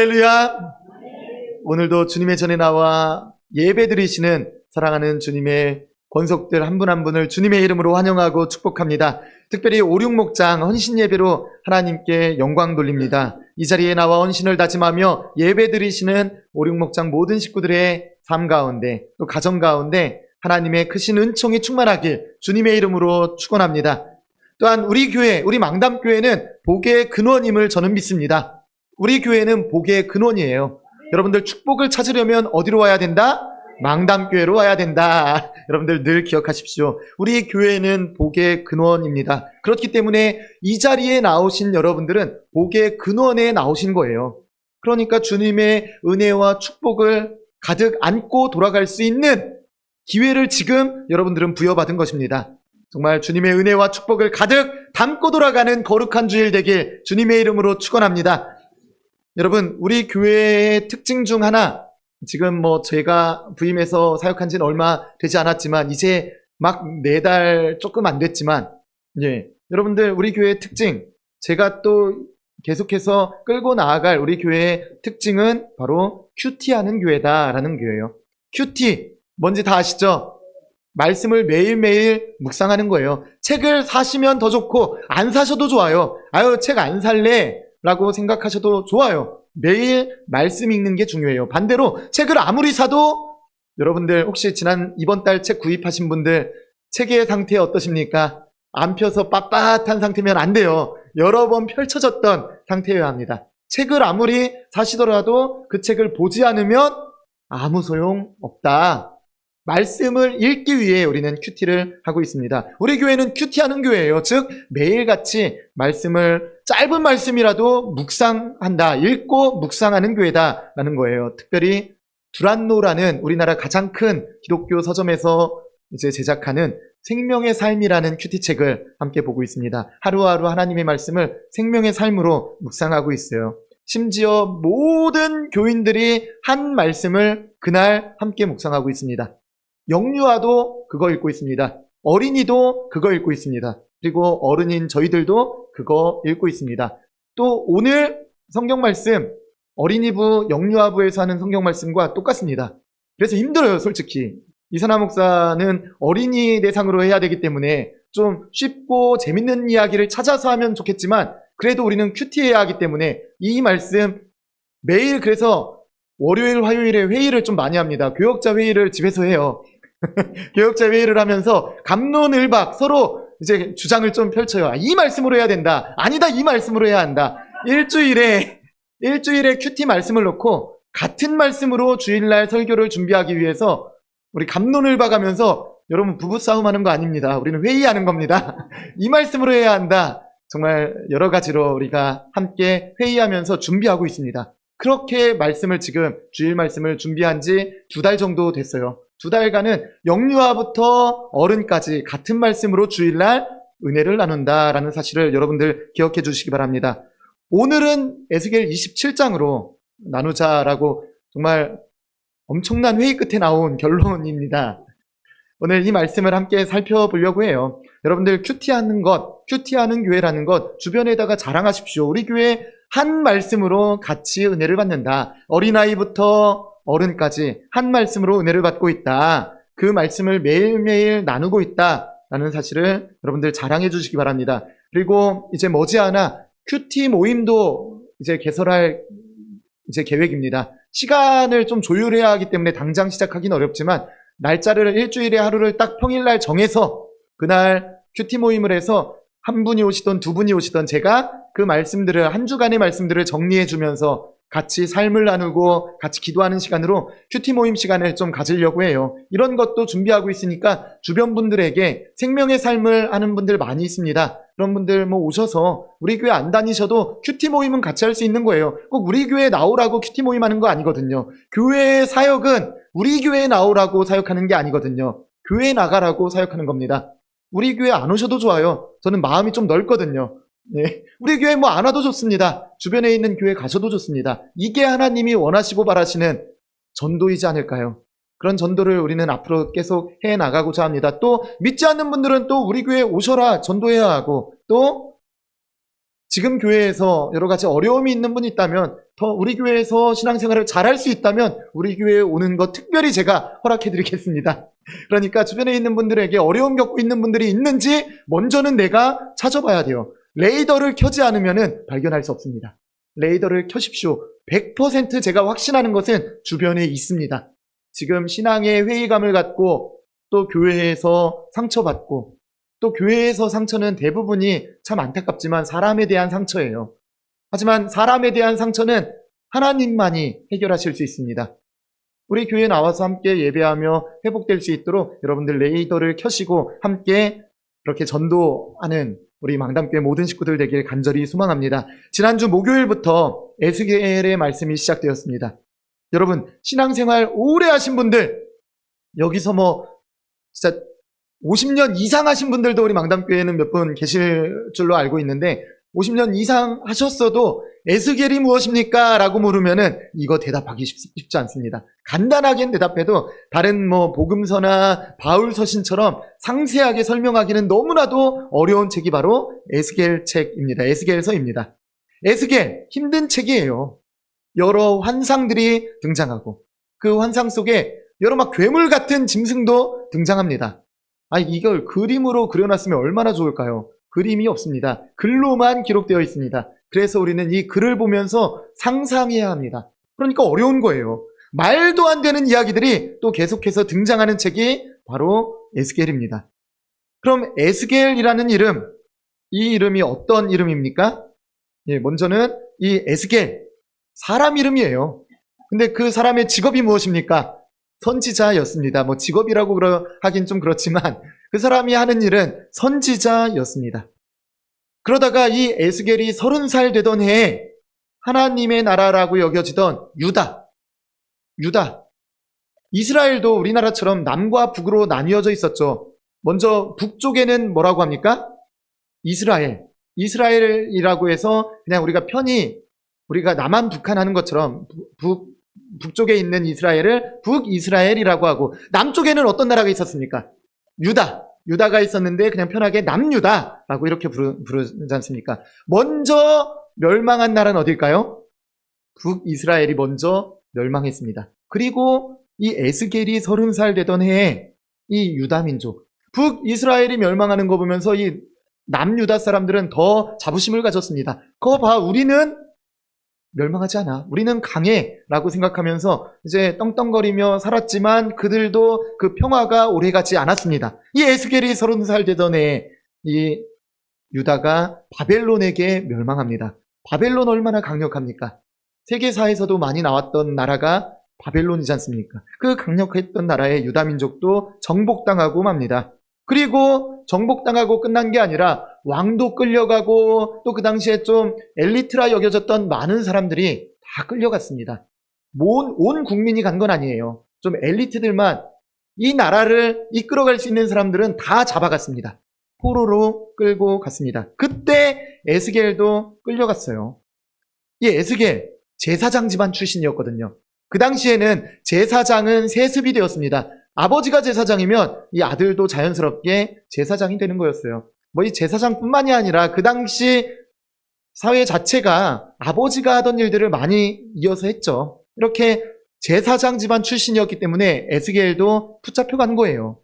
할렐루야. 오늘도 주님의 전에 나와 예배 드리시는 사랑하는 주님의 권속들 한 분 한 분을 주님의 이름으로 환영하고 축복합니다. 특별히 오륙목장 헌신 예배로 하나님께 영광 돌립니다. 이 자리에 나와 헌신을 다짐하며 예배 드리시는 오륙목장 모든 식구들의 삶 가운데 또 가정 가운데 하나님의 크신 은총이 충만하길 주님의 이름으로 축원합니다. 또한 우리 교회, 우리 망담교회는 복의 근원임을 저는 믿습니다. 우리 교회는 복의 근원이에요. 여러분들 축복을 찾으려면 어디로 와야 된다? 망담교회로 와야 된다. 여러분들 늘 기억하십시오. 우리 교회는 복의 근원입니다. 그렇기 때문에 이 자리에 나오신 여러분들은 복의 근원에 나오신 거예요. 그러니까 주님의 은혜와 축복을 가득 안고 돌아갈 수 있는 기회를 지금 여러분들은 부여받은 것입니다. 정말 주님의 은혜와 축복을 가득 담고 돌아가는 거룩한 주일 되길 주님의 이름으로 축원합니다. 여러분, 우리 교회의 특징 중 하나, 지금 제가 부임해서 사역한 지는 얼마 되지 않았지만 이제 막 4달 조금 안 됐지만 여러분들 우리 교회의 특징, 제가 또 계속해서 끌고 나아갈 우리 교회의 특징은 바로 큐티하는 교회다라는 교회예요. 큐티, 뭔지 다 아시죠? 말씀을 매일매일 묵상하는 거예요. 책을 사시면 더 좋고 안 사셔도 좋아요. 아유, 책 안 살래 라고 생각하셔도 좋아요. 매일 말씀 읽는 게 중요해요. 반대로 책을 아무리 사도 여러분들 혹시 이번 달 책 구입하신 분들 책의 상태 어떠십니까? 안 펴서 빳빳한 상태면 안 돼요. 여러 번 펼쳐졌던 상태여야 합니다. 책을 아무리 사시더라도 그 책을 보지 않으면 아무 소용 없다. 말씀을 읽기 위해 우리는 큐티를 하고 있습니다. 우리 교회는 큐티하는 교회예요. 즉 매일같이 말씀을 짧은 말씀이라도 묵상한다. 읽고 묵상하는 교회다라는 거예요. 특별히 두란노라는 우리나라 가장 큰 기독교 서점에서 이제 제작하는 생명의 삶이라는 큐티책을 함께 보고 있습니다. 하루하루 하나님의 말씀을 생명의 삶으로 묵상하고 있어요. 심지어 모든 교인들이 한 말씀을 그날 함께 묵상하고 있습니다. 영유아도 그거 읽고 있습니다. 어린이도 그거 읽고 있습니다. 그리고 어른인 저희들도 그거 읽고 있습니다. 또 오늘 성경 말씀, 어린이부, 영유아부에서 하는 성경 말씀과 똑같습니다. 그래서 힘들어요, 솔직히. 이선하 목사는 어린이 대상으로 해야 되기 때문에 좀 쉽고 재밌는 이야기를 찾아서 하면 좋겠지만 그래도 우리는 큐티해야 하기 때문에 이 말씀 매일 그래서 월요일, 화요일에 회의를 좀 많이 합니다. 교역자 회의를 집에서 해요. 교역자 회의를 하면서 갑론을박 서로 이제 주장을 좀 펼쳐요. 이 말씀으로 해야 된다. 아니다, 이 말씀으로 해야 한다. 일주일에 큐티 말씀을 놓고 같은 말씀으로 주일날 설교를 준비하기 위해서 우리 갑론을박 하면서 여러분 부부싸움 하는 거 아닙니다. 우리는 회의하는 겁니다. 이 말씀으로 해야 한다. 정말 여러 가지로 우리가 함께 회의하면서 준비하고 있습니다. 그렇게 말씀을 지금 주일 말씀을 준비한 지 2달 정도 됐어요. 2달간은 영유아부터 어른까지 같은 말씀으로 주일날 은혜를 나눈다라는 사실을 여러분들 기억해 주시기 바랍니다. 오늘은 에스겔 27장으로 나누자라고 정말 엄청난 회의 끝에 나온 결론입니다. 오늘 이 말씀을 함께 살펴보려고 해요. 여러분들 큐티하는 교회라는 것 주변에다가 자랑하십시오. 우리 교회 한 말씀으로 같이 은혜를 받는다. 어린아이부터 어른까지 한 말씀으로 은혜를 받고 있다. 그 말씀을 매일매일 나누고 있다라는 사실을 여러분들 자랑해 주시기 바랍니다. 그리고 이제 머지않아 큐티 모임도 이제 개설할 계획입니다. 시간을 좀 조율해야 하기 때문에 당장 시작하기는 어렵지만 날짜를 일주일에 하루를 딱 평일날 정해서 그날 큐티 모임을 해서 한 분이 오시던 두 분이 오시던 제가 그 말씀들을 한 주간의 말씀들을 정리해 주면서 같이 삶을 나누고 같이 기도하는 시간으로 큐티 모임 시간을 좀 가지려고 해요. 이런 것도 준비하고 있으니까 주변 분들에게 생명의 삶을 하는 분들 많이 있습니다. 그런 분들 오셔서 우리 교회 안 다니셔도 큐티 모임은 같이 할 수 있는 거예요. 꼭 우리 교회 나오라고 큐티 모임 하는 거 아니거든요. 교회의 사역은 우리 교회에 나오라고 사역하는 게 아니거든요. 교회에 나가라고 사역하는 겁니다. 우리 교회 안 오셔도 좋아요. 저는 마음이 좀 넓거든요. 우리 교회 안 와도 좋습니다. 주변에 있는 교회 가셔도 좋습니다. 이게 하나님이 원하시고 바라시는 전도이지 않을까요? 그런 전도를 우리는 앞으로 계속 해나가고자 합니다. 또 믿지 않는 분들은 또 우리 교회에 오셔라 전도해야 하고 또 지금 교회에서 여러 가지 어려움이 있는 분이 있다면 더 우리 교회에서 신앙생활을 잘할 수 있다면 우리 교회에 오는 거 특별히 제가 허락해드리겠습니다. 그러니까 주변에 있는 분들에게 어려움 겪고 있는 분들이 있는지 먼저는 내가 찾아봐야 돼요. 레이더를 켜지 않으면 발견할 수 없습니다. 레이더를 켜십시오. 100% 제가 확신하는 것은 주변에 있습니다. 지금 신앙의 회의감을 갖고 또 교회에서 상처받고 또 교회에서 상처는 대부분이 참 안타깝지만 사람에 대한 상처예요. 하지만 사람에 대한 상처는 하나님만이 해결하실 수 있습니다. 우리 교회에 나와서 함께 예배하며 회복될 수 있도록 여러분들 레이더를 켜시고 함께 그렇게 전도하는 우리 망담교회 모든 식구들 되길 간절히 소망합니다. 지난주 목요일부터 에스겔의 말씀이 시작되었습니다. 여러분 신앙생활 오래 하신 분들 여기서 진짜 50년 이상 하신 분들도 우리 망담교회에는 몇 분 계실 줄로 알고 있는데 50년 이상 하셨어도 에스겔이 무엇입니까? 라고 물으면은 이거 대답하기 쉽지 않습니다. 간단하게 대답해도 다른 복음서나 바울 서신처럼 상세하게 설명하기는 너무나도 어려운 책이 바로 에스겔 책입니다. 에스겔서입니다. 에스겔 힘든 책이에요. 여러 환상들이 등장하고 그 환상 속에 여러 괴물 같은 짐승도 등장합니다. 이걸 그림으로 그려놨으면 얼마나 좋을까요? 그림이 없습니다. 글로만 기록되어 있습니다. 그래서 우리는 이 글을 보면서 상상해야 합니다. 그러니까 어려운 거예요. 말도 안 되는 이야기들이 또 계속해서 등장하는 책이 바로 에스겔입니다. 그럼 에스겔이라는 이름, 이 이름이 어떤 이름입니까? 먼저는 이 에스겔, 사람 이름이에요. 근데 그 사람의 직업이 무엇입니까? 선지자였습니다. 직업이라고 하긴 좀 그렇지만 그 사람이 하는 일은 선지자였습니다. 그러다가 이 에스겔이 30살 되던 해에 하나님의 나라라고 여겨지던 유다, 이스라엘도 우리나라처럼 남과 북으로 나뉘어져 있었죠. 먼저 북쪽에는 뭐라고 합니까? 이스라엘이라고 해서 그냥 우리가 남한 북한 하는 것처럼 북쪽에 있는 이스라엘을 북이스라엘이라고 하고 남쪽에는 어떤 나라가 있었습니까? 유다가 있었는데 그냥 편하게 남유다라고 이렇게 부르지 않습니까? 먼저 멸망한 나라는 어딜까요? 북이스라엘이 먼저 멸망했습니다. 그리고 이 에스겔이 30살 되던 해에 이 유다민족, 북이스라엘이 멸망하는 거 보면서 이 남유다 사람들은 더 자부심을 가졌습니다. 그거 봐, 우리는 멸망하지 않아. 우리는 강해. 라고 생각하면서 이제 떵떵거리며 살았지만 그들도 그 평화가 오래가지 않았습니다. 이 에스겔이 30살 되던 해에 이 유다가 바벨론에게 멸망합니다. 바벨론 얼마나 강력합니까? 세계사에서도 많이 나왔던 나라가 바벨론이지 않습니까? 그 강력했던 나라의 유다 민족도 정복당하고 맙니다. 그리고 정복당하고 끝난 게 아니라 왕도 끌려가고 또 그 당시에 좀 엘리트라 여겨졌던 많은 사람들이 다 끌려갔습니다. 온 국민이 간 건 아니에요. 좀 엘리트들만 이 나라를 이끌어갈 수 있는 사람들은 다 잡아갔습니다. 포로로 끌고 갔습니다. 그때 에스겔도 끌려갔어요. 이 에스겔 제사장 집안 출신이었거든요. 그 당시에는 제사장은 세습이 되었습니다. 아버지가 제사장이면 이 아들도 자연스럽게 제사장이 되는 거였어요. 이 제사장뿐만이 아니라 그 당시 사회 자체가 아버지가 하던 일들을 많이 이어서 했죠. 이렇게 제사장 집안 출신이었기 때문에 에스겔도 붙잡혀간 거예요.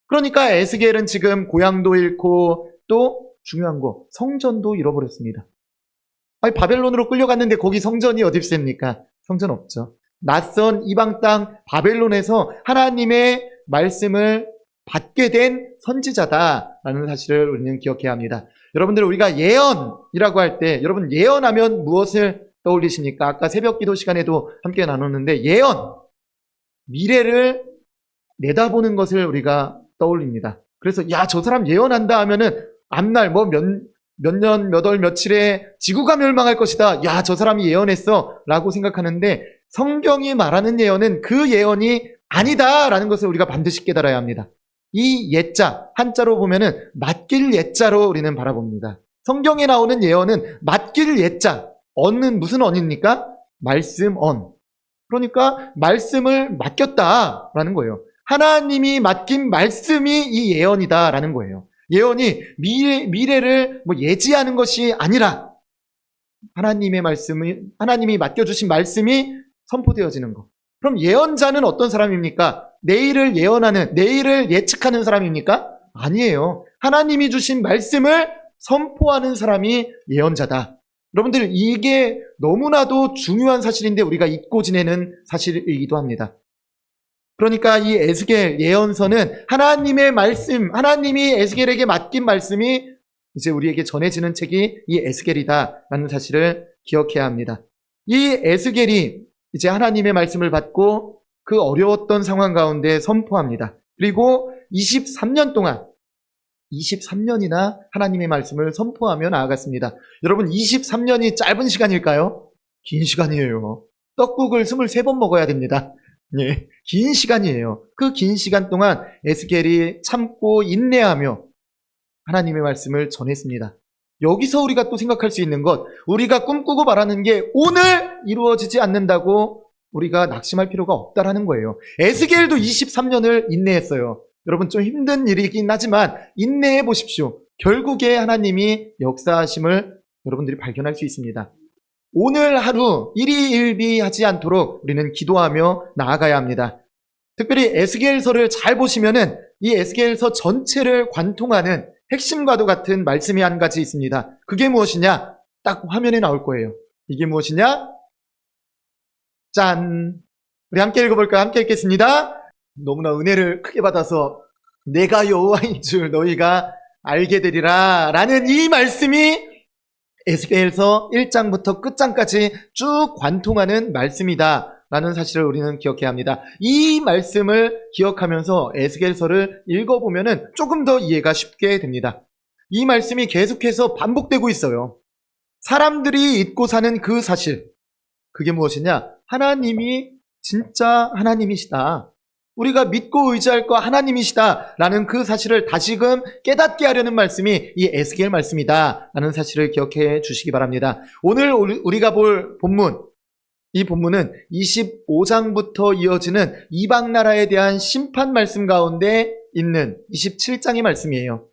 그러니까 에스겔은 지금 고향도 잃고 또 중요한 거 성전도 잃어버렸습니다. 바벨론으로 끌려갔는데 거기 성전이 어디 있습니까? 성전 없죠. 낯선 이방 땅 바벨론에서 하나님의 말씀을 받게 된 선지자다라는 사실을 우리는 기억해야 합니다. 여러분들 우리가 예언이라고 할 때 여러분 예언하면 무엇을 떠올리십니까? 아까 새벽 기도 시간에도 함께 나눴는데 예언, 미래를 내다보는 것을 우리가 떠올립니다. 그래서 저 사람 예언한다 하면은 앞날 몇 년, 몇 월, 며칠에 지구가 멸망할 것이다. 저 사람이 예언했어. 라고 생각하는데 성경이 말하는 예언은 그 예언이 아니다라는 것을 우리가 반드시 깨달아야 합니다. 이 예자, 한자로 보면은 맡길 예자로 우리는 바라봅니다. 성경에 나오는 예언은 맡길 예자, 언은 무슨 언입니까? 말씀 언. 그러니까 말씀을 맡겼다라는 거예요. 하나님이 맡긴 말씀이 이 예언이다라는 거예요. 예언이 미래를 예지하는 것이 아니라 하나님의 말씀이, 하나님이 맡겨주신 말씀이 선포되어지는 것. 그럼 예언자는 어떤 사람입니까? 내일을 예언하는, 내일을 예측하는 사람입니까? 아니에요. 하나님이 주신 말씀을 선포하는 사람이 예언자다. 여러분들, 이게 너무나도 중요한 사실인데 우리가 잊고 지내는 사실이기도 합니다. 그러니까 이 에스겔 예언서는 하나님의 말씀, 하나님이 에스겔에게 맡긴 말씀이 이제 우리에게 전해지는 책이 이 에스겔이다라는 사실을 기억해야 합니다. 이 에스겔이 이제 하나님의 말씀을 받고 그 어려웠던 상황 가운데 선포합니다. 그리고 23년 동안 23년이나 하나님의 말씀을 선포하며 나아갔습니다. 여러분, 23년이 짧은 시간일까요? 긴 시간이에요. 떡국을 23번 먹어야 됩니다. 예, 긴 시간이에요. 그 긴 시간 동안 에스겔이 참고 인내하며 하나님의 말씀을 전했습니다. 여기서 우리가 또 생각할 수 있는 것, 우리가 꿈꾸고 바라는 게 오늘 이루어지지 않는다고 우리가 낙심할 필요가 없다라는 거예요. 에스겔도 23년을 인내했어요. 여러분, 좀 힘든 일이긴 하지만 인내해 보십시오. 결국에 하나님이 역사하심을 여러분들이 발견할 수 있습니다. 오늘 하루 일희일비하지 않도록 우리는 기도하며 나아가야 합니다. 특별히 에스겔서를 잘 보시면은 이 에스겔서 전체를 관통하는 핵심과도 같은 말씀이 한 가지 있습니다. 그게 무엇이냐? 딱 화면에 나올 거예요. 이게 무엇이냐? 짠! 우리 함께 읽어볼까요? 함께 읽겠습니다. 너무나 은혜를 크게 받아서 내가 여호와인 줄 너희가 알게 되리라 라는 이 말씀이 에스겔서 1장부터 끝장까지 쭉 관통하는 말씀이다 라는 사실을 우리는 기억해야 합니다. 이 말씀을 기억하면서 에스겔서를 읽어보면 조금 더 이해가 쉽게 됩니다. 이 말씀이 계속해서 반복되고 있어요. 사람들이 잊고 사는 그 사실, 그게 무엇이냐? 하나님이 진짜 하나님이시다. 우리가 믿고 의지할 거 하나님이시다 라는 그 사실을 다시금 깨닫게 하려는 말씀이 이 에스겔 말씀이다 라는 사실을 기억해 주시기 바랍니다. 오늘 우리가 볼 본문, 이 본문은 25장부터 이어지는 이방 나라에 대한 심판 말씀 가운데 있는 27장의 말씀이에요.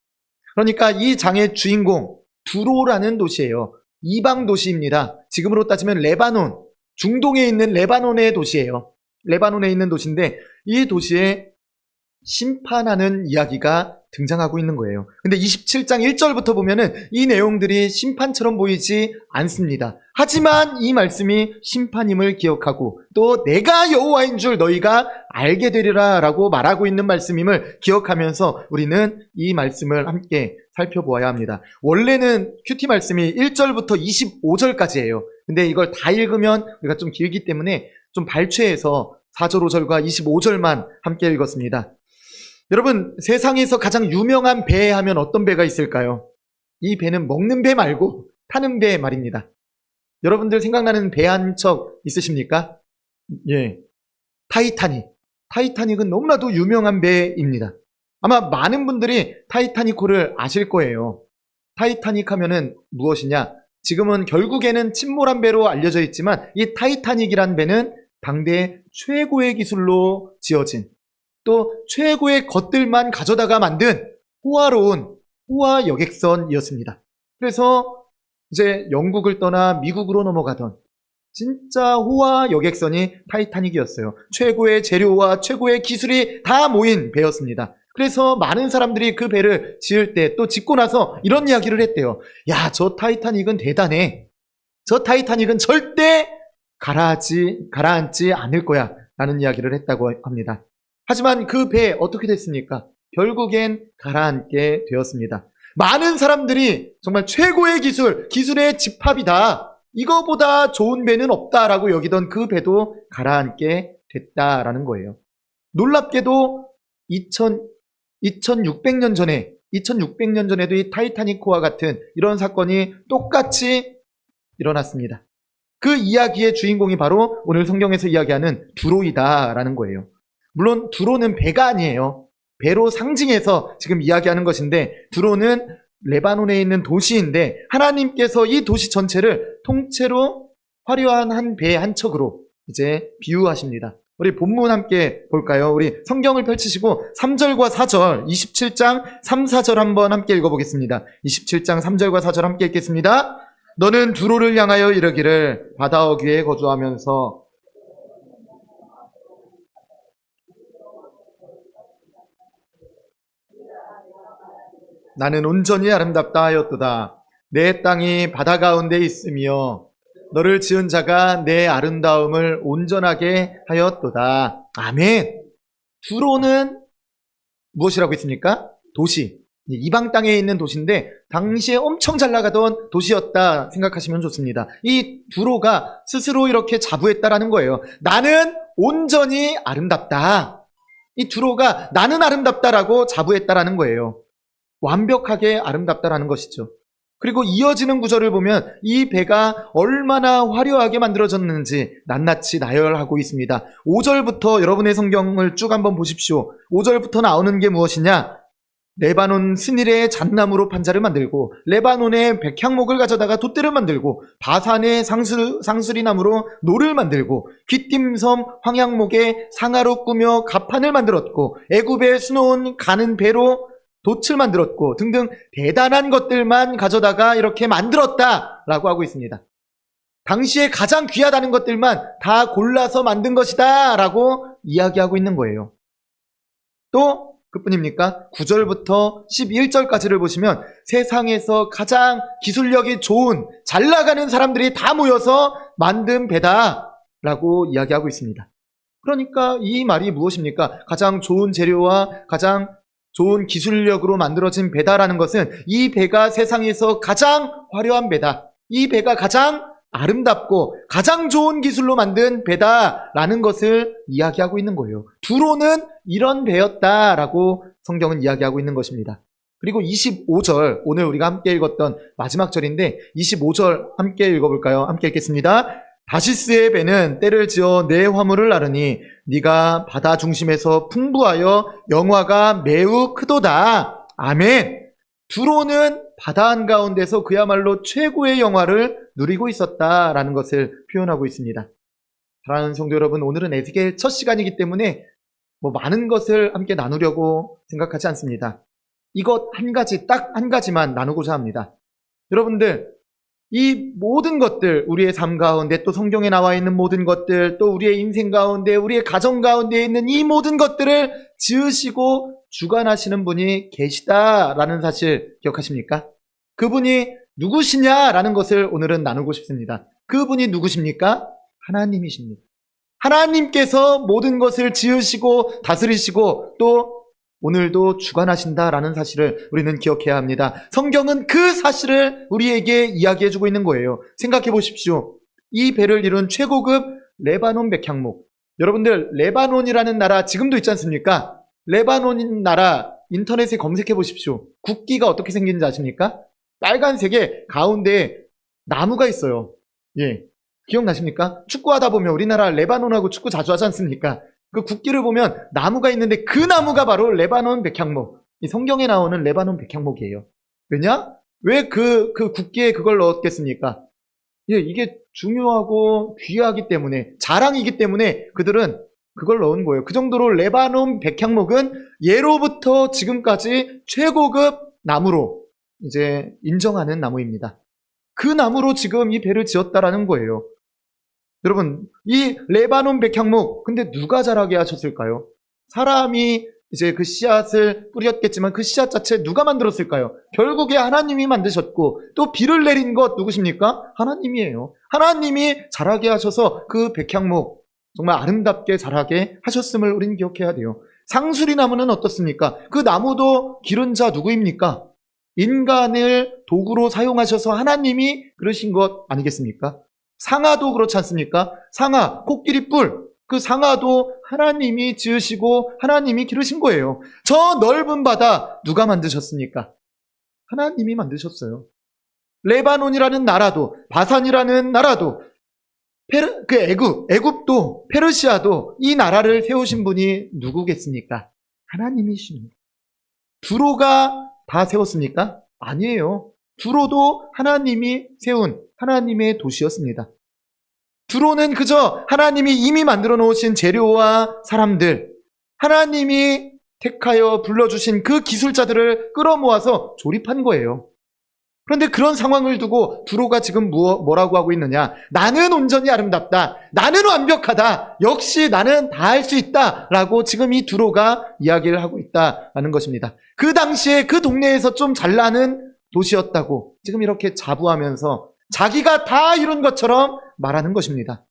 그러니까 이 장의 주인공 두로라는 도시예요. 이방 도시입니다. 지금으로 따지면 레바논, 중동에 있는 레바논의 도시예요. 레바논에 있는 도시인데 이 도시에 심판하는 이야기가 등장하고 있는 거예요. 근데 27장 1절부터 보면은 이 내용들이 심판처럼 보이지 않습니다. 하지만 이 말씀이 심판임을 기억하고 또 내가 여호와인 줄 너희가 알게 되리라 라고 말하고 있는 말씀임을 기억하면서 우리는 이 말씀을 함께 살펴보아야 합니다. 원래는 큐티 말씀이 1절부터 25절까지예요. 근데 이걸 다 읽으면 우리가 좀 길기 때문에 좀 발췌해서 4절, 5절과 25절만 함께 읽었습니다. 여러분, 세상에서 가장 유명한 배 하면 어떤 배가 있을까요? 이 배는 먹는 배 말고 타는 배 말입니다. 여러분들 생각나는 배 한 척 있으십니까? 예, 타이타닉. 타이타닉은 너무나도 유명한 배입니다. 아마 많은 분들이 타이타닉호를 아실 거예요. 타이타닉 하면은 무엇이냐? 지금은 결국에는 침몰한 배로 알려져 있지만 이 타이타닉이란 배는 당대 최고의 기술로 지어진 또 최고의 것들만 가져다가 만든 호화로운 호화 여객선이었습니다. 그래서 이제 영국을 떠나 미국으로 넘어가던 진짜 호화 여객선이 타이타닉이었어요. 최고의 재료와 최고의 기술이 다 모인 배였습니다. 그래서 많은 사람들이 그 배를 지을 때 또 짓고 나서 이런 이야기를 했대요. 야, 저 타이타닉은 대단해. 저 타이타닉은 절대 가라앉지 않을 거야 라는 이야기를 했다고 합니다. 하지만 그 배 어떻게 됐습니까? 결국엔 가라앉게 되었습니다. 많은 사람들이 정말 최고의 기술의 집합이다. 이거보다 좋은 배는 없다라고 여기던 그 배도 가라앉게 됐다라는 거예요. 놀랍게도 2600년 전에도 이 타이타닉호와 같은 이런 사건이 똑같이 일어났습니다. 그 이야기의 주인공이 바로 오늘 성경에서 이야기하는 두로이다라는 거예요. 물론 두로는 배가 아니에요. 배로 상징해서 지금 이야기하는 것인데 두로는 레바논에 있는 도시인데 하나님께서 이 도시 전체를 통째로 화려한 한 배 한 척으로 이제 비유하십니다. 우리 본문 함께 볼까요? 우리 성경을 펼치시고 3절과 4절, 27장 3, 4절 한번 함께 읽어보겠습니다. 27장 3절과 4절 함께 읽겠습니다. 너는 두로를 향하여 이르기를 바다 어귀에 거주하면서 나는 온전히 아름답다 하였도다. 내 땅이 바다 가운데 있으며 너를 지은 자가 내 아름다움을 온전하게 하였도다. 아멘. 두로는 무엇이라고 했습니까? 도시. 이방 땅에 있는 도시인데 당시에 엄청 잘 나가던 도시였다 생각하시면 좋습니다. 이 두로가 스스로 이렇게 자부했다라는 거예요. 나는 온전히 아름답다. 이 두로가 나는 아름답다라고 자부했다라는 거예요. 완벽하게 아름답다라는 것이죠. 그리고 이어지는 구절을 보면 이 배가 얼마나 화려하게 만들어졌는지 낱낱이 나열하고 있습니다. 5절부터 여러분의 성경을 쭉 한번 보십시오. 5절부터 나오는 게 무엇이냐? 레바논 스닐의 잣나무로 판자를 만들고 레바논의 백향목을 가져다가 돛대를 만들고 바산의 상수리나무로 노를 만들고 귀띔섬 황양목의 상아로 꾸며 갑판을 만들었고 애굽에 수놓은 가는 배로 돛을 만들었고 등등 대단한 것들만 가져다가 이렇게 만들었다라고 하고 있습니다. 당시에 가장 귀하다는 것들만 다 골라서 만든 것이다 라고 이야기하고 있는 거예요. 또 그뿐입니까? 9절부터 11절까지를 보시면 세상에서 가장 기술력이 좋은 잘 나가는 사람들이 다 모여서 만든 배다라고 이야기하고 있습니다. 그러니까 이 말이 무엇입니까? 가장 좋은 재료와 가장 좋은 기술력으로 만들어진 배다라는 것은 이 배가 세상에서 가장 화려한 배다. 이 배가 가장 아름답고 가장 좋은 기술로 만든 배다라는 것을 이야기하고 있는 거예요. 두로는 이런 배였다라고 성경은 이야기하고 있는 것입니다. 그리고 25절, 오늘 우리가 함께 읽었던 마지막 절인데 25절 함께 읽어볼까요? 함께 읽겠습니다. 다시스의 배는 때를 지어 내 화물을 나르니 네가 바다 중심에서 풍부하여 영화가 매우 크도다. 아멘. 두로는 바다 한가운데서 그야말로 최고의 영화를 누리고 있었다라는 것을 표현하고 있습니다. 사랑하는 성도 여러분, 오늘은 에스겔 첫 시간이기 때문에 많은 것을 함께 나누려고 생각하지 않습니다. 이것 한 가지, 딱 한 가지만 나누고자 합니다. 여러분들, 이 모든 것들, 우리의 삶 가운데 또 성경에 나와 있는 모든 것들, 또 우리의 인생 가운데, 우리의 가정 가운데 있는 이 모든 것들을 지으시고 주관하시는 분이 계시다라는 사실 기억하십니까? 그분이 누구시냐라는 것을 오늘은 나누고 싶습니다. 그분이 누구십니까? 하나님이십니다. 하나님께서 모든 것을 지으시고 다스리시고 또 오늘도 주관하신다라는 사실을 우리는 기억해야 합니다. 성경은 그 사실을 우리에게 이야기해주고 있는 거예요. 생각해 보십시오. 이 배를 이룬 최고급 레바논 백향목. 여러분들, 레바논이라는 나라 지금도 있지 않습니까? 레바논 나라 인터넷에 검색해 보십시오. 국기가 어떻게 생긴지 아십니까? 빨간색에 가운데에 나무가 있어요. 예, 기억나십니까? 축구하다 보면 우리나라 레바논하고 축구 자주 하지 않습니까? 그 국기를 보면 나무가 있는데 그 나무가 바로 레바논 백향목. 이 성경에 나오는 레바논 백향목이에요. 왜냐? 왜 그 국기에 그걸 넣었겠습니까? 예, 이게 중요하고 귀하기 때문에, 자랑이기 때문에 그들은 그걸 넣은 거예요. 그 정도로 레바논 백향목은 예로부터 지금까지 최고급 나무로 이제 인정하는 나무입니다. 그 나무로 지금 이 배를 지었다라는 거예요. 여러분, 이 레바논 백향목, 근데 누가 자라게 하셨을까요? 사람이 이제 그 씨앗을 뿌렸겠지만 그 씨앗 자체 누가 만들었을까요? 결국에 하나님이 만드셨고 또 비를 내린 것 누구십니까? 하나님이에요. 하나님이 자라게 하셔서 그 백향목 정말 아름답게 자라게 하셨음을 우리는 기억해야 돼요. 상수리 나무는 어떻습니까? 그 나무도 기른 자 누구입니까? 인간을 도구로 사용하셔서 하나님이 그러신 것 아니겠습니까? 상아도 그렇지 않습니까? 상아, 코끼리 뿔, 그 상아도 하나님이 지으시고 하나님이 기르신 거예요. 저 넓은 바다 누가 만드셨습니까? 하나님이 만드셨어요. 레바논이라는 나라도, 바산이라는 나라도, 애굽도, 페르시아도 이 나라를 세우신 분이 누구겠습니까? 하나님이십니다. 두로가 다 세웠습니까? 아니에요. 두로도 하나님이 세운 하나님의 도시였습니다. 두로는 그저 하나님이 이미 만들어 놓으신 재료와 사람들, 하나님이 택하여 불러주신 그 기술자들을 끌어모아서 조립한 거예요. 그런데 그런 상황을 두고 두로가 지금 뭐라고 하고 있느냐? 나는 온전히 아름답다. 나는 완벽하다. 역시 나는 다 할 수 있다. 라고 지금 이 두로가 이야기를 하고 있다라는 것입니다. 그 당시에 그 동네에서 좀 잘나는 도시였다고 지금 이렇게 자부하면서 자기가 다 이룬 것처럼 말하는 것입니다.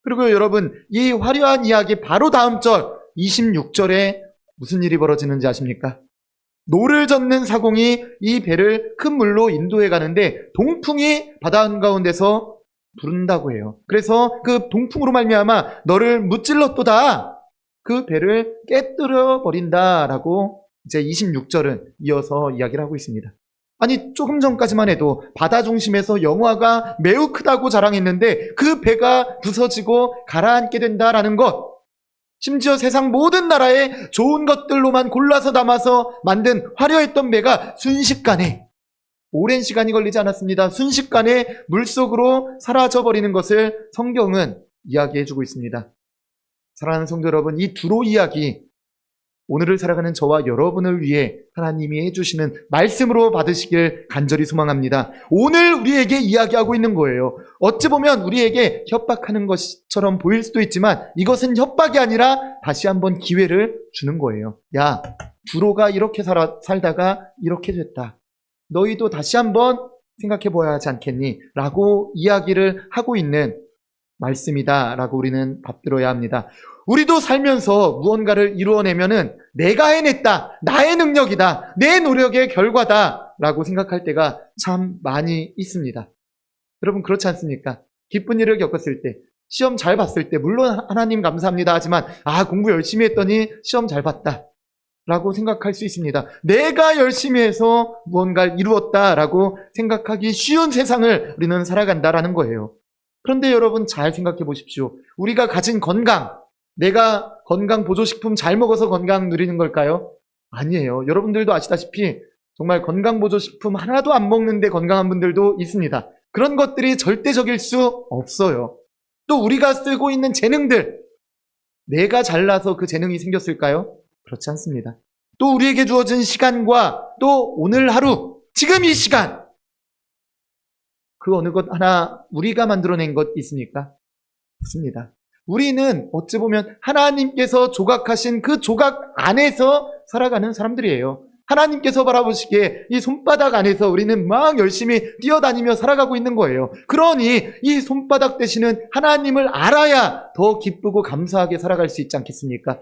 그리고 여러분, 이 화려한 이야기 바로 다음 절 26절에 무슨 일이 벌어지는지 아십니까? 노를 젓는 사공이 이 배를 큰 물로 인도해 가는데 동풍이 바다 한가운데서 부른다고 해요. 그래서 그 동풍으로 말미암아 너를 무찔렀도다. 그 배를 깨뜨려 버린다라고 이제 26절은 이어서 이야기를 하고 있습니다. 아니, 조금 전까지만 해도 바다 중심에서 영화가 매우 크다고 자랑했는데 그 배가 부서지고 가라앉게 된다라는 것, 심지어 세상 모든 나라의 좋은 것들로만 골라서 담아서 만든 화려했던 배가 순식간에, 오랜 시간이 걸리지 않았습니다. 순식간에 물속으로 사라져버리는 것을 성경은 이야기해주고 있습니다. 사랑하는 성도 여러분, 이 두로 이야기, 오늘을 살아가는 저와 여러분을 위해 하나님이 해주시는 말씀으로 받으시길 간절히 소망합니다. 오늘 우리에게 이야기하고 있는 거예요. 어찌 보면 우리에게 협박하는 것처럼 보일 수도 있지만 이것은 협박이 아니라 다시 한번 기회를 주는 거예요. 야, 두로가 이렇게 살다가 이렇게 됐다. 너희도 다시 한번 생각해 보아야 하지 않겠니? 라고 이야기를 하고 있는 말씀이다 라고 우리는 받들어야 합니다. 우리도 살면서 무언가를 이루어내면은 내가 해냈다, 나의 능력이다, 내 노력의 결과다 라고 생각할 때가 참 많이 있습니다. 여러분, 그렇지 않습니까? 기쁜 일을 겪었을 때, 시험 잘 봤을 때 물론 하나님 감사합니다 하지만 공부 열심히 했더니 시험 잘 봤다 라고 생각할 수 있습니다. 내가 열심히 해서 무언가를 이루었다라고 생각하기 쉬운 세상을 우리는 살아간다라는 거예요. 그런데 여러분, 잘 생각해 보십시오. 우리가 가진 건강, 내가 건강 보조식품 잘 먹어서 건강 누리는 걸까요? 아니에요. 여러분들도 아시다시피 정말 건강 보조식품 하나도 안 먹는데 건강한 분들도 있습니다. 그런 것들이 절대적일 수 없어요. 또 우리가 쓰고 있는 재능들, 내가 잘나서 그 재능이 생겼을까요? 그렇지 않습니다. 또 우리에게 주어진 시간과 또 오늘 하루, 지금 이 시간, 그 어느 것 하나 우리가 만들어낸 것 있습니까? 없습니다. 우리는 어찌 보면 하나님께서 조각하신 그 조각 안에서 살아가는 사람들이에요. 하나님께서 바라보시기에 이 손바닥 안에서 우리는 막 열심히 뛰어다니며 살아가고 있는 거예요. 그러니 이 손바닥 되시는 하나님을 알아야 더 기쁘고 감사하게 살아갈 수 있지 않겠습니까?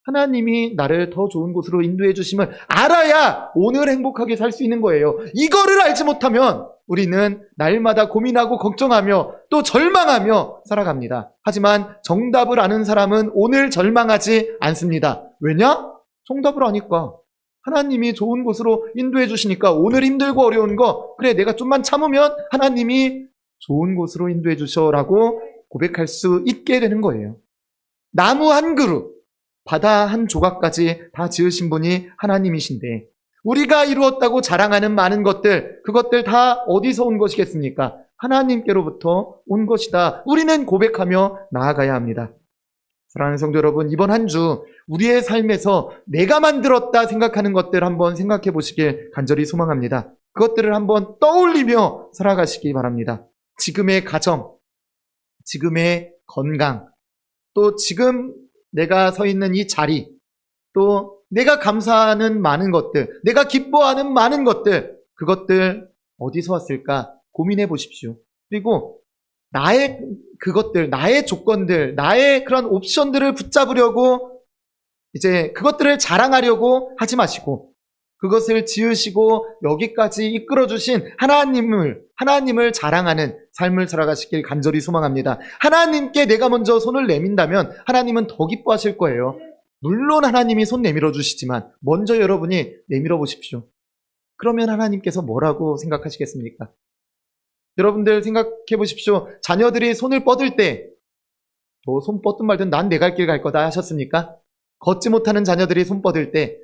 하나님이 나를 더 좋은 곳으로 인도해 주심을 알아야 오늘 행복하게 살 수 있는 거예요. 이거를 알지 못하면 우리는 날마다 고민하고 걱정하며 또 절망하며 살아갑니다. 하지만 정답을 아는 사람은 오늘 절망하지 않습니다. 왜냐? 정답을 아니까. 하나님이 좋은 곳으로 인도해 주시니까 오늘 힘들고 어려운 거, 그래 내가 좀만 참으면 하나님이 좋은 곳으로 인도해 주셔라고 고백할 수 있게 되는 거예요. 나무 한 그루, 바다 한 조각까지 다 지으신 분이 하나님이신데 우리가 이루었다고 자랑하는 많은 것들, 그것들 다 어디서 온 것이겠습니까? 하나님께로부터 온 것이다. 우리는 고백하며 나아가야 합니다. 사랑하는 성도 여러분, 이번 한 주 우리의 삶에서 내가 만들었다 생각하는 것들 한번 생각해 보시길 간절히 소망합니다. 그것들을 한번 떠올리며 살아가시기 바랍니다. 지금의 가정, 지금의 건강, 또 지금 내가 서 있는 이 자리, 또 내가 감사하는 많은 것들, 내가 기뻐하는 많은 것들, 그것들 어디서 왔을까 고민해 보십시오. 그리고 나의 그것들, 나의 조건들, 나의 그런 옵션들을 붙잡으려고 이제 그것들을 자랑하려고 하지 마시고 그것을 지으시고 여기까지 이끌어주신 하나님을 자랑하는 삶을 살아가시길 간절히 소망합니다. 하나님께 내가 먼저 손을 내민다면 하나님은 더 기뻐하실 거예요. 물론 하나님이 손 내밀어 주시지만 먼저 여러분이 내밀어 보십시오. 그러면 하나님께서 뭐라고 생각하시겠습니까? 여러분들 생각해 보십시오. 자녀들이 손을 뻗을 때 손 뻗든 말든 난 내 갈 길 갈 거다 하셨습니까? 걷지 못하는 자녀들이 손 뻗을 때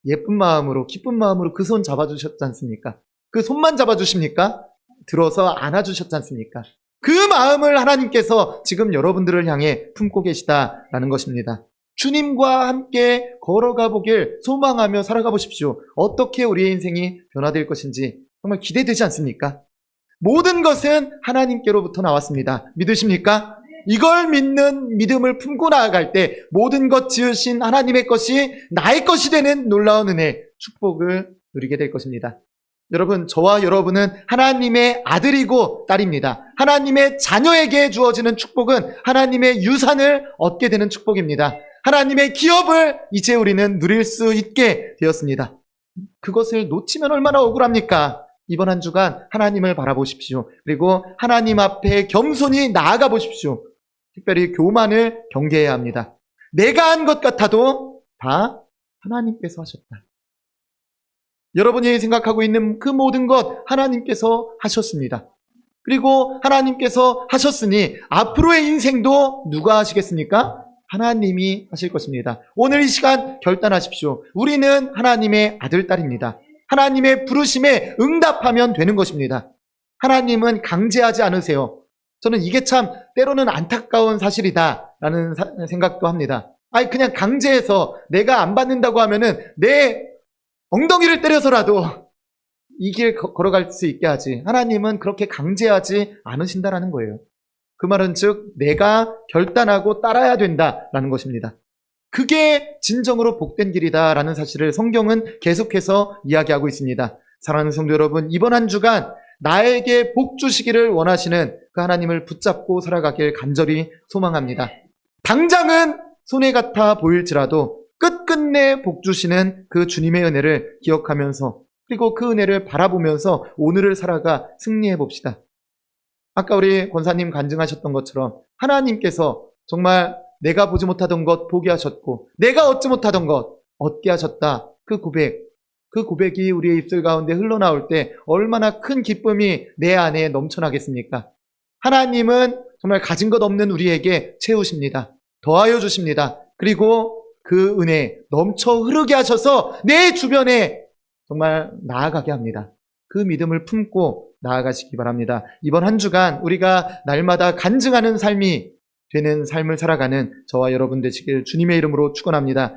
예쁜 마음으로, 기쁜 마음으로 그 손 잡아주셨지 않습니까? 그 손만 잡아주십니까? 들어서 안아주셨지 않습니까? 그 마음을 하나님께서 지금 여러분들을 향해 품고 계시다라는 것입니다. 주님과 함께 걸어가 보길 소망하며 살아가 보십시오. 어떻게 우리의 인생이 변화될 것인지 정말 기대되지 않습니까? 모든 것은 하나님께로부터 나왔습니다. 믿으십니까? 이걸 믿는 믿음을 품고 나아갈 때 모든 것 지으신 하나님의 것이 나의 것이 되는 놀라운 은혜, 축복을 누리게 될 것입니다. 여러분, 저와 여러분은 하나님의 아들이고 딸입니다. 하나님의 자녀에게 주어지는 축복은 하나님의 유산을 얻게 되는 축복입니다. 하나님의 기업을 이제 우리는 누릴 수 있게 되었습니다. 그것을 놓치면 얼마나 억울합니까? 이번 한 주간 하나님을 바라보십시오. 그리고 하나님 앞에 겸손히 나아가 보십시오. 특별히 교만을 경계해야 합니다. 내가 한 것 같아도 다 하나님께서 하셨다. 여러분이 생각하고 있는 그 모든 것 하나님께서 하셨습니다. 그리고 하나님께서 하셨으니 앞으로의 인생도 누가 하시겠습니까? 하나님이 하실 것입니다. 오늘 이 시간 결단하십시오. 우리는 하나님의 아들, 딸입니다. 하나님의 부르심에 응답하면 되는 것입니다. 하나님은 강제하지 않으세요. 저는 이게 참 때로는 안타까운 사실이다라는 생각도 합니다. 아니 그냥 강제해서 내가 안 받는다고 하면은 내 엉덩이를 때려서라도 이 길 걸어갈 수 있게 하지. 하나님은 그렇게 강제하지 않으신다라는 거예요. 그 말은 즉 내가 결단하고 따라야 된다라는 것입니다. 그게 진정으로 복된 길이다라는 사실을 성경은 계속해서 이야기하고 있습니다. 사랑하는 성도 여러분, 이번 한 주간 나에게 복 주시기를 원하시는 그 하나님을 붙잡고 살아가길 간절히 소망합니다. 당장은 손해 같아 보일지라도 끝끝내 복 주시는 그 주님의 은혜를 기억하면서 그리고 그 은혜를 바라보면서 오늘을 살아가 승리해 봅시다. 아까 우리 권사님 간증하셨던 것처럼 하나님께서 정말 내가 보지 못하던 것 보게 하셨고 내가 얻지 못하던 것 얻게 하셨다. 그 고백이 우리의 입술 가운데 흘러나올 때 얼마나 큰 기쁨이 내 안에 넘쳐나겠습니까? 하나님은 정말 가진 것 없는 우리에게 채우십니다. 더하여 주십니다. 그리고 그 은혜 넘쳐 흐르게 하셔서 내 주변에 정말 나아가게 합니다. 그 믿음을 품고 나아가시기 바랍니다. 이번 한 주간 우리가 날마다 간증하는 삶이 되는 삶을 살아가는 저와 여러분 되시길 주님의 이름으로 축원합니다.